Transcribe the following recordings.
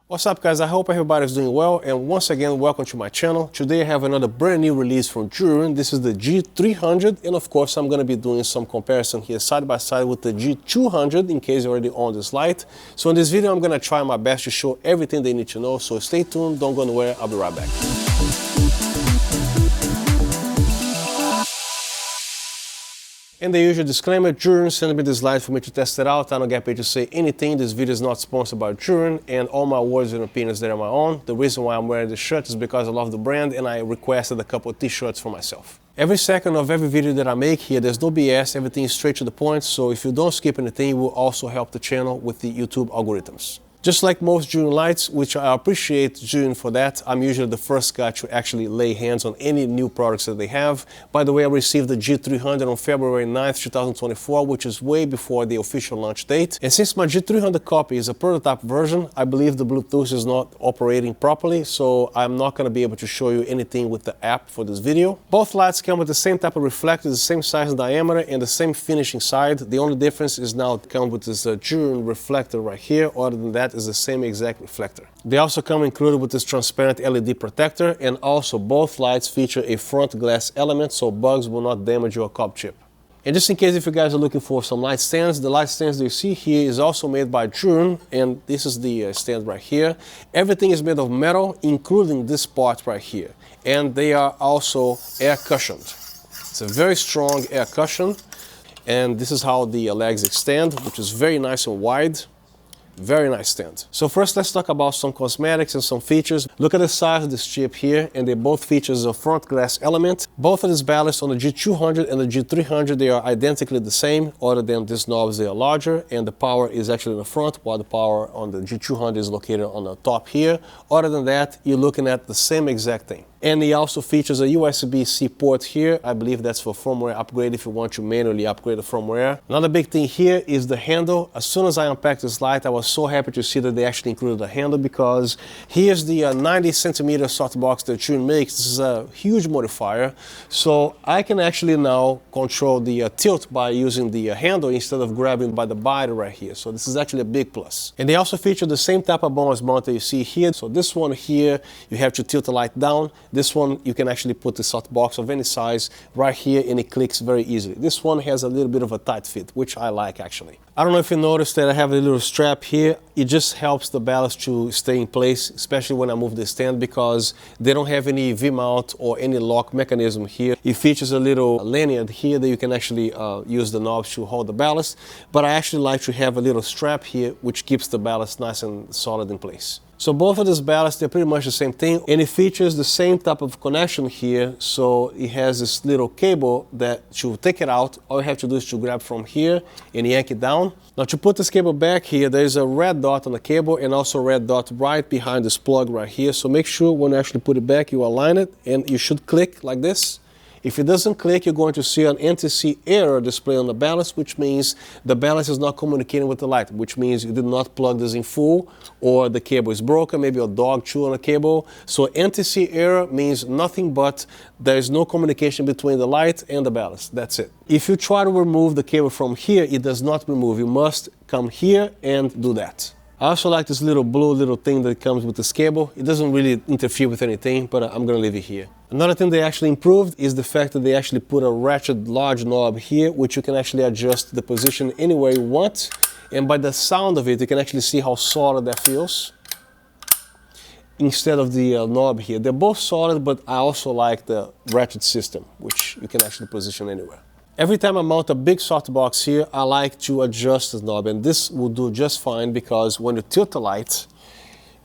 What's up guys, I hope everybody's doing well, and once again welcome to my channel. Today I have another brand new release from Zhiyun. This is the G300, and of course I'm going to be doing some comparison here side by side with the G200 in case you already own this light. So in this video I'm going to try my best to show everything they need to know, so stay tuned, don't go anywhere, I'll be right back. And the usual disclaimer, Zhiyun sent me this light for me to test it out. I don't get paid to say anything. This video is not sponsored by Zhiyun, and all my words and opinions that are my own. The reason why I'm wearing this shirt is because I love the brand and I requested a couple of t-shirts for myself. Every second of every video that I make here, there's no BS, everything is straight to the point, so if you don't skip anything, it will also help the channel with the YouTube algorithms. Just like most Zhiyun lights, which I appreciate Zhiyun for that, I'm usually the first guy to actually lay hands on any new products that they have. By the way, I received the G300 on February 9th, 2024, which is way before the official launch date. And since my G300 copy is a prototype version, I believe the Bluetooth is not operating properly, so I'm not going to be able to show you anything with the app for this video. Both lights come with the same type of reflector, the same size and diameter, and the same finishing side. The only difference is now it comes with this Zhiyun reflector right here. Other than that, is the same exact reflector. They also come included with this transparent LED protector, and also both lights feature a front glass element so bugs will not damage your cop chip. And just in case if you guys are looking for some light stands, the light stands that you see here is also made by Zhiyun, and this is the stand right here. Everything is made of metal, including this part right here. And they are also air cushioned. It's a very strong air cushion, and this is how the legs extend, which is very nice and wide. Very nice stand. So first let's talk about some cosmetics and some features. Look at the size of this chip here, and they both feature a front glass element. Both of these ballasts on the G200 and the G300, they are identically the same, other than these knobs, they are larger, and the power is actually in the front, while the power on the G200 is located on the top here. Other than that, you're looking at the same exact thing. And it also features a USB-C port here. I believe that's for firmware upgrade if you want to manually upgrade the firmware. Another big thing here is the handle. As soon as I unpacked this light, I was so happy to see that they actually included a handle, because here's the 90 centimeter softbox that Zhiyun makes. This is a huge modifier. So I can actually now control the tilt by using the handle instead of grabbing by the body right here. So this is actually a big plus. And they also feature the same type of bonus mount that you see here. So this one here, you have to tilt the light down. This one, you can actually put the softbox of any size right here, and it clicks very easily. This one has a little bit of a tight fit, which I like actually. I don't know if you noticed that I have a little strap here. It just helps the ballast to stay in place, especially when I move the stand, because they don't have any V-mount or any lock mechanism here. It features a little lanyard here that you can actually use the knobs to hold the ballast, but I actually like to have a little strap here which keeps the ballast nice and solid in place. So both of these ballasts, they're pretty much the same thing, and it features the same type of connection here. So it has this little cable that to take it out, all you have to do is to grab from here and yank it down. Now to put this cable back here, there's a red dot on the cable and also a red dot right behind this plug right here. So make sure when you actually put it back, you align it, and you should click like this. If it doesn't click, you're going to see an NTC error display on the ballast, which means the ballast is not communicating with the light, which means you did not plug this in full, or the cable is broken, maybe a dog chewed on a cable. So NTC error means nothing but there is no communication between the light and the ballast. That's it. If you try to remove the cable from here, it does not remove. You must come here and do that. I also like this little blue little thing that comes with this cable. It doesn't really interfere with anything, but I'm going to leave it here. Another thing they actually improved is the fact that they actually put a ratchet large knob here, which you can actually adjust the position anywhere you want. And by the sound of it, you can actually see how solid that feels instead of the knob here. They're both solid, but I also like the ratchet system, which you can actually position anywhere. Every time I mount a big softbox here, I like to adjust the knob, and this will do just fine, because when you tilt the light,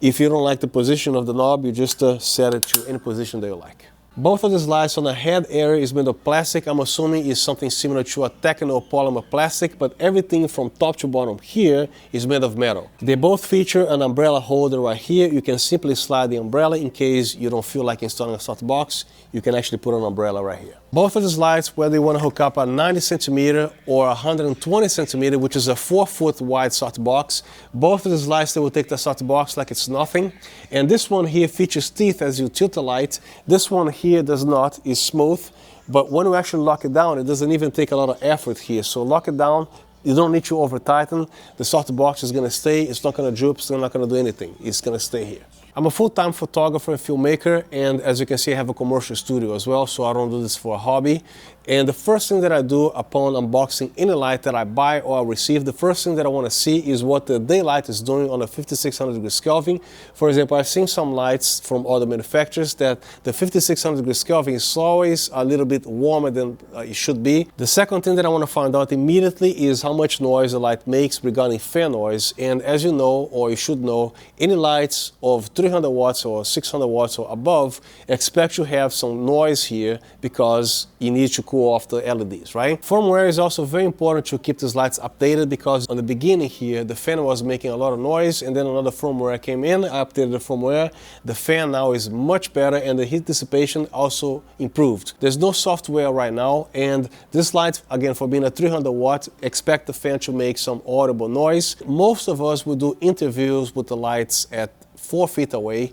if you don't like the position of the knob, you just set it to any position that you like. Both of these lights on the head area is made of plastic. I'm assuming it's something similar to a techno polymer plastic, but everything from top to bottom here is made of metal. They both feature an umbrella holder right here. You can simply slide the umbrella in case you don't feel like installing a softbox. You can actually put an umbrella right here. Both of these lights, whether you want to hook up a 90 centimeter or 120 centimeter, which is a 4-foot wide softbox, both of these lights, they will take the softbox like it's nothing. And this one here features teeth as you tilt the light. This one here does not, is smooth. But when you actually lock it down, it doesn't even take a lot of effort here. So lock it down, You don't need to over tighten. The softbox is gonna stay, it's not gonna droop, it's not gonna do anything. It's gonna stay here. I'm a full-time photographer and filmmaker, and as you can see, I have a commercial studio as well, so I don't do this for a hobby. And the first thing that I do upon unboxing any light that I buy or I receive, the first thing that I want to see is what the daylight is doing on a 5600 degrees Kelvin. For example, I've seen some lights from other manufacturers that the 5600 degrees Kelvin is always a little bit warmer than it should be. The second thing that I want to find out immediately is how much noise the light makes regarding fan noise. And as you know, or you should know, any lights of 300 watts or 600 watts or above expect to have some noise here because you need to cool off the LEDs, right? Firmware is also very important to keep these lights updated because on the beginning here, the fan was making a lot of noise and then another firmware came in, I updated the firmware. The fan now is much better and the heat dissipation also improved. There's no software right now, and this light, again, for being a 300 watt, expect the fan to make some audible noise. Most of us will do interviews with the lights at 4 feet away,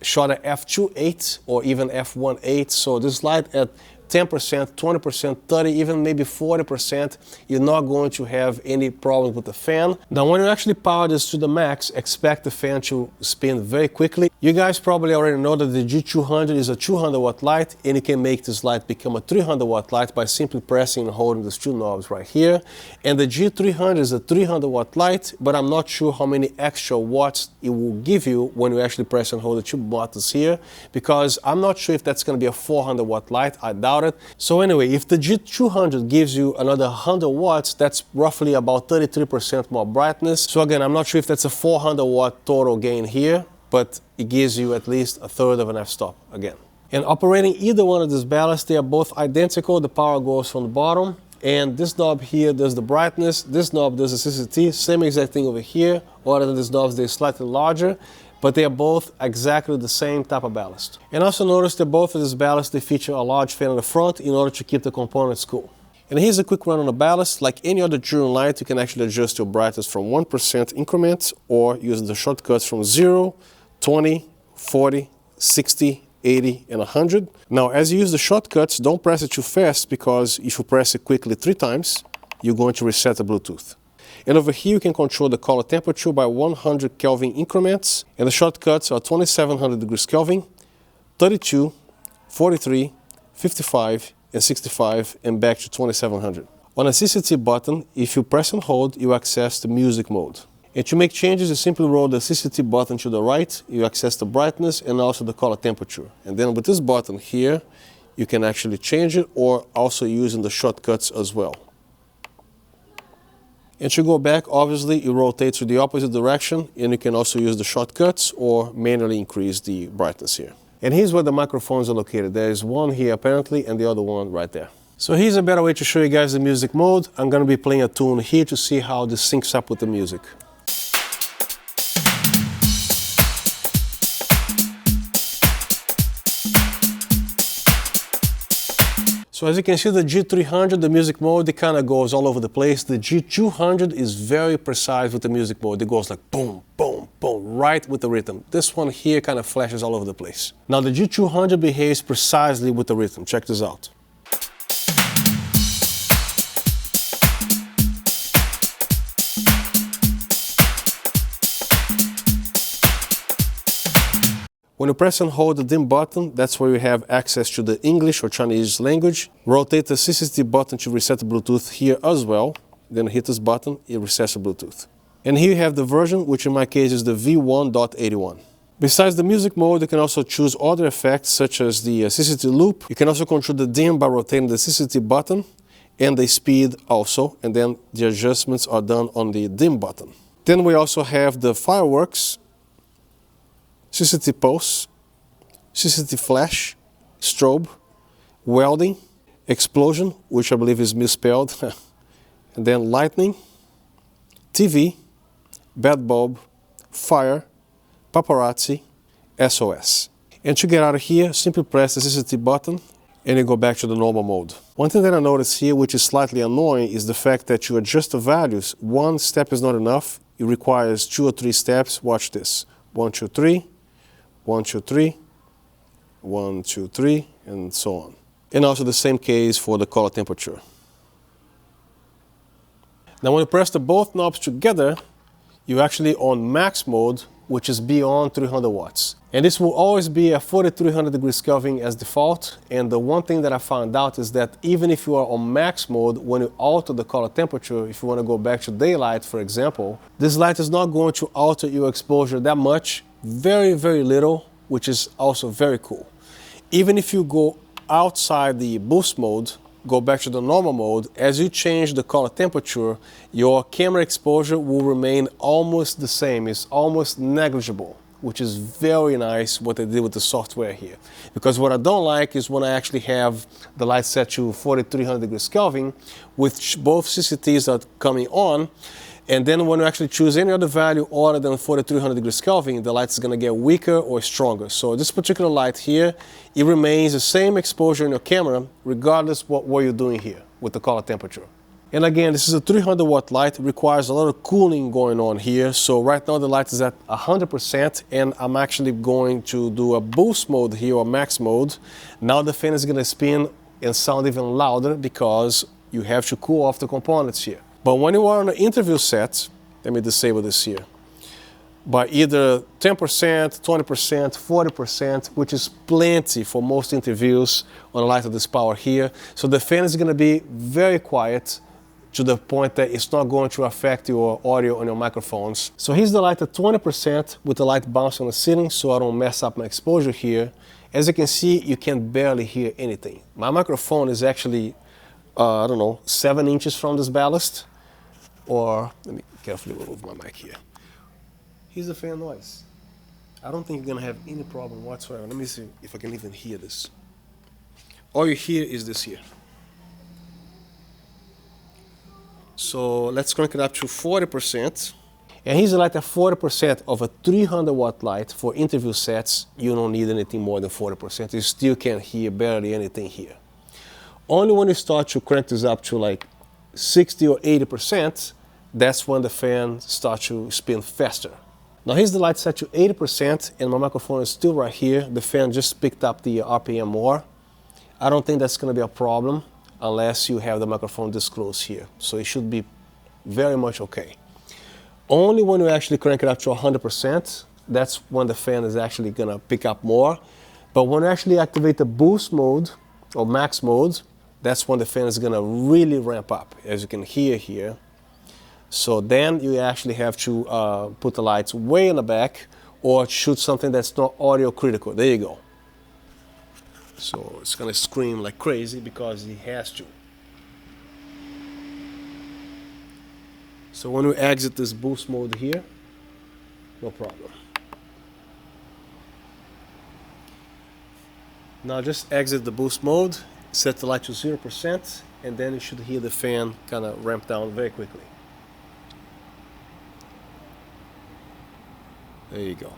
shot at f2.8 or even f1.8, so this light at 10%, 20%, 30%, even maybe 40%, you're not going to have any problems with the fan. Now, when you actually power this to the max, expect the fan to spin very quickly. You guys probably already know that the G200 is a 200 watt light, and you can make this light become a 300 watt light by simply pressing and holding these two knobs right here. And the G300 is a 300 watt light, but I'm not sure how many extra watts it will give you when you actually press and hold the two buttons here, because I'm not sure if that's going to be a 400 watt light. I doubt it. So anyway, if the G200 gives you another 100 watts, that's roughly about 33% more brightness. So again, I'm not sure if that's a 400 watt total gain here, but it gives you at least a third of an f-stop again. And operating either one of these ballasts, they are both identical. The power goes from the bottom, and this knob here does the brightness. This knob does the CCT, same exact thing over here. Other than these knobs, they're slightly larger, but they are both exactly the same type of ballast. And also notice that both of these ballasts, they feature a large fan on the front in order to keep the components cool. And here's a quick run on the ballast. Like any other Zhiyun light, you can actually adjust your brightness from 1% increments or use the shortcuts from 0, 20, 40, 60, 80, and 100. Now, as you use the shortcuts, don't press it too fast, because if you press it quickly 3 times, you're going to reset the Bluetooth. And over here, you can control the color temperature by 100 Kelvin increments. And the shortcuts are 2700 degrees Kelvin, 32, 43, 55, and 65, and back to 2700. On a CCT button, if you press and hold, you access the music mode. And to make changes, you simply roll the CCT button to the right, you access the brightness and also the color temperature. And then with this button here, you can actually change it, or also using the shortcuts as well. And to go back, obviously, you rotate to the opposite direction, and you can also use the shortcuts or manually increase the brightness here. And here's where the microphones are located. There is one here apparently, and the other one right there. So here's a better way to show you guys the music mode. I'm going to be playing a tune here to see how this syncs up with the music. So as you can see, the G300, the music mode, it kind of goes all over the place. The G200 is very precise with the music mode. It goes like boom, boom, boom, right with the rhythm. This one here kind of flashes all over the place. Now the G200 behaves precisely with the rhythm. Check this out. When you press and hold the dim button, that's where you have access to the English or Chinese language. Rotate the CCT button to reset the Bluetooth here as well. Then hit this button, it resets the Bluetooth. And here you have the version, which in my case is the V1.81. Besides the music mode, you can also choose other effects such as the CCT loop. You can also control the dim by rotating the CCT button, and the speed also, and then the adjustments are done on the dim button. Then we also have the fireworks, CCT pulse, CCT flash, strobe, welding, explosion, which I believe is misspelled, and then lightning, TV, bad bulb, fire, paparazzi, SOS. And to get out of here, simply press the CCT button and you go back to the normal mode. One thing that I noticed here, which is slightly annoying, is the fact that you adjust the values. One step is not enough. It requires 2 or 3 steps. Watch this. 1, 2, 3. 1, 2, 3, 1, 2, 3, and so on. And also the same case for the color temperature. Now when you press the both knobs together, you're actually on max mode, which is beyond 300 watts. And this will always be at 4300 degrees Kelvin as default. And the one thing that I found out is that even if you are on max mode, when you alter the color temperature, if you want to go back to daylight, for example, this light is not going to alter your exposure that much, very, very little, which is also very cool. Even if you go outside the boost mode, go back to the normal mode, as you change the color temperature, your camera exposure will remain almost the same. It's almost negligible, which is very nice what they did with the software here. Because what I don't like is when I actually have the light set to 4300 degrees Kelvin with both CCTs are coming on, and then when you actually choose any other value other than 4300 degrees Kelvin, the light is going to get weaker or stronger. So this particular light here, it remains the same exposure in your camera regardless what you're doing here with the color temperature. And again, this is a 300 watt light. It requires a lot of cooling going on here. So right now the light is at 100% and I'm actually going to do a boost mode here or max mode. Now the fan is going to spin and sound even louder because you have to cool off the components here. But when you are on an interview set, let me disable this here, by either 10%, 20%, 40%, which is plenty for most interviews on a light of this power here. So the fan is going to be very quiet to the point that it's not going to affect your audio on your microphones. So here's the light at 20% with the light bouncing on the ceiling so I don't mess up my exposure here. As you can see, you can barely hear anything. My microphone is actually, I don't know, 7 inches from this ballast. Or, let me carefully remove my mic here. Here's the fan noise. I don't think you're gonna have any problem whatsoever. Let me see if I can even hear this. All you hear is this here. So let's crank it up to 40%. And here's a light at 40% of a 300 watt light for interview sets. You don't need anything more than 40%. You still can't hear barely anything here. Only when you start to crank this up to like 60 or 80%, that's when the fan starts to spin faster. Now here's the light set to 80% and my microphone is still right here. The fan just picked up the RPM more. I don't think that's going to be a problem unless you have the microphone this close here. So it should be very much okay. Only when you actually crank it up to 100%, that's when the fan is actually going to pick up more. But when you actually activate the boost mode or max mode, that's when the fan is going to really ramp up, as you can hear here. So then you actually have to put the lights way in the back or shoot something that's not audio critical. There you go. So it's going to scream like crazy because it has to. So when we exit this boost mode here, no problem. Now just exit the boost mode, set the light to 0%, and then you should hear the fan kind of ramp down very quickly. There you go.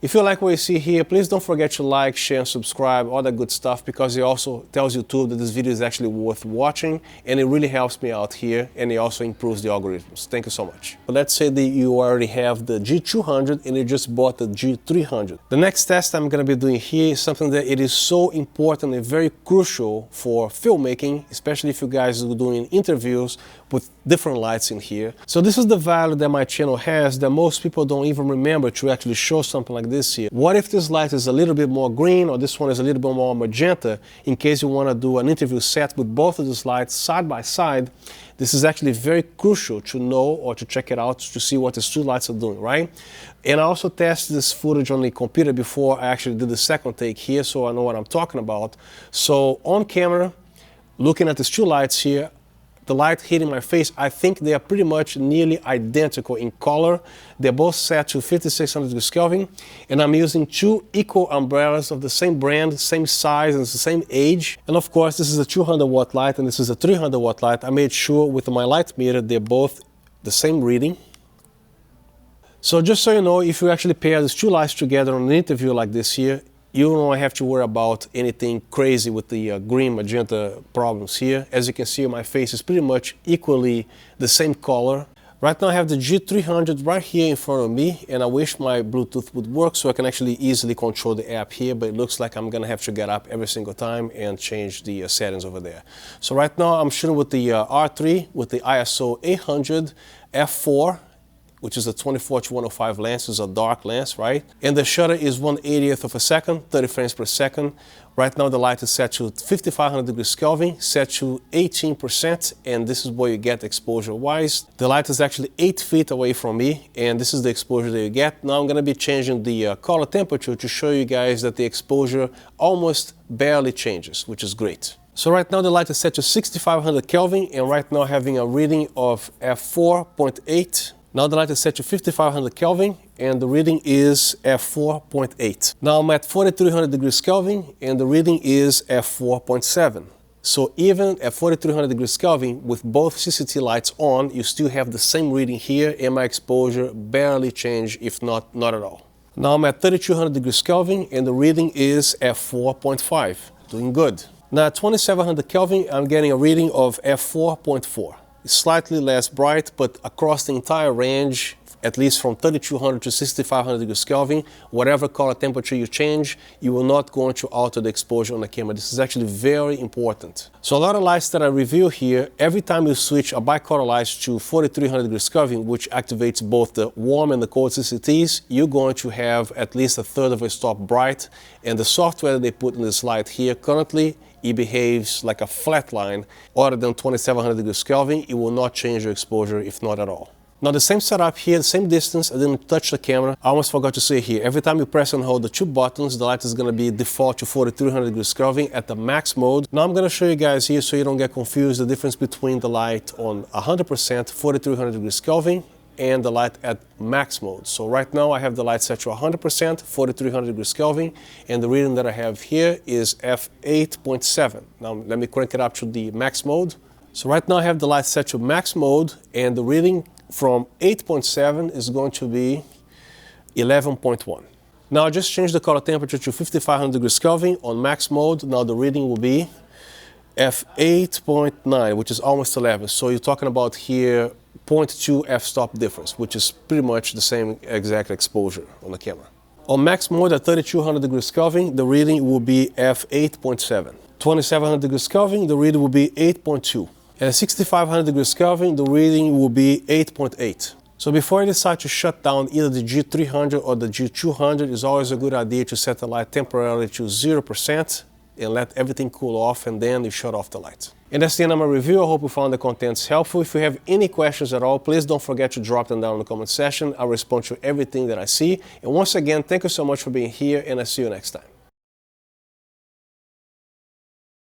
If you like what you see here, please don't forget to like, share, and subscribe, all that good stuff, because it also tells YouTube that this video is actually worth watching, and it really helps me out here, and it also improves the algorithms. Thank you so much. But let's say that you already have the G200 and you just bought the G300. The next test I'm going to be doing here is something that it is so important and very crucial for filmmaking, especially if you guys are doing interviews with different lights in here. So this is the value that my channel has that most people don't even remember to actually show something like this here. What if this light is a little bit more green or this one is a little bit more magenta in case you want to do an interview set with both of these lights side by side? This is actually very crucial to know or to check it out to see what these two lights are doing, right? And I also tested this footage on the computer before I actually did the second take here, so I know what I'm talking about. So on camera, looking at these two lights here, the light hitting my face, I think they are pretty much nearly identical in color. They're both set to 5600 degrees Kelvin, and I'm using two equal umbrellas of the same brand, same size, and the same age. And of course, this is a 200 watt light, and this is a 300 watt light. I made sure with my light meter, they're both the same reading. So just so you know, if you actually pair these two lights together on an interview like this here, you don't have to worry about anything crazy with the green magenta problems here. As you can see, my face is pretty much equally the same color. Right now I have the G300 right here in front of me, and I wish my Bluetooth would work so I can actually easily control the app here, but it looks like I'm gonna have to get up every single time and change the settings over there. So right now I'm shooting with the R3 with the ISO 800 f4, which is a 24-105 lens. It's a dark lens, right? And the shutter is 1/80th of a second, 30 frames per second. Right now the light is set to 5500 degrees Kelvin, set to 18%, and this is where you get exposure-wise. The light is actually 8 feet away from me, and this is the exposure that you get. Now I'm gonna be changing the color temperature to show you guys that the exposure almost barely changes, which is great. So right now the light is set to 6500 Kelvin, and right now having a reading of f4.8. Now the light is set to 5500 Kelvin, and the reading is f4.8. Now I'm at 4300 degrees Kelvin, and the reading is f4.7. So even at 4300 degrees Kelvin, with both CCT lights on, you still have the same reading here, and my exposure barely changed, if not at all. Now I'm at 3200 degrees Kelvin, and the reading is f4.5. Doing good. Now at 2700 Kelvin, I'm getting a reading of f4.4. It's slightly less bright, but across the entire range, at least from 3200 to 6500 degrees Kelvin, whatever color temperature you change, you will not going to alter the exposure on the camera. This is actually very important. So a lot of lights that I review here, every time you switch a bicolor light to 4300 degrees Kelvin, which activates both the warm and the cold CCTs, you're going to have at least a third of a stop bright. And the software that they put in this light here currently, it behaves like a flat line. Other than 2700 degrees Kelvin, it will not change your exposure, if not at all. Now the same setup here, the same distance, I didn't touch the camera. I almost forgot to say here, every time you press and hold the two buttons, the light is going to be default to 4300 degrees Kelvin at the max mode. Now I'm going to show you guys here so you don't get confused the difference between the light on 100% 4300 degrees Kelvin and the light at max mode. So right now I have the light set to 100%, 4300 degrees Kelvin, and the reading that I have here is f8.7. Now let me crank it up to the max mode. So right now I have the light set to max mode, and the reading from 8.7 is going to be 11.1. Now I just changed the color temperature to 5500 degrees Kelvin on max mode. Now the reading will be f8.9, which is almost 11. So you're talking about here 0.2 f-stop difference, which is pretty much the same exact exposure on the camera. On max mode at 3200 degrees Kelvin, the reading will be f8.7. 2700 degrees Kelvin, the reading will be 8.2. And at 6500 degrees Kelvin, the reading will be 8.8. So before you decide to shut down either the G300 or the G200, it's always a good idea to set the light temporarily to 0% and let everything cool off, and then you shut off the light. And that's the end of my review. I hope you found the contents helpful. If you have any questions at all, please don't forget to drop them down in the comment section. I'll respond to everything that I see. And once again, thank you so much for being here, and I'll see you next time.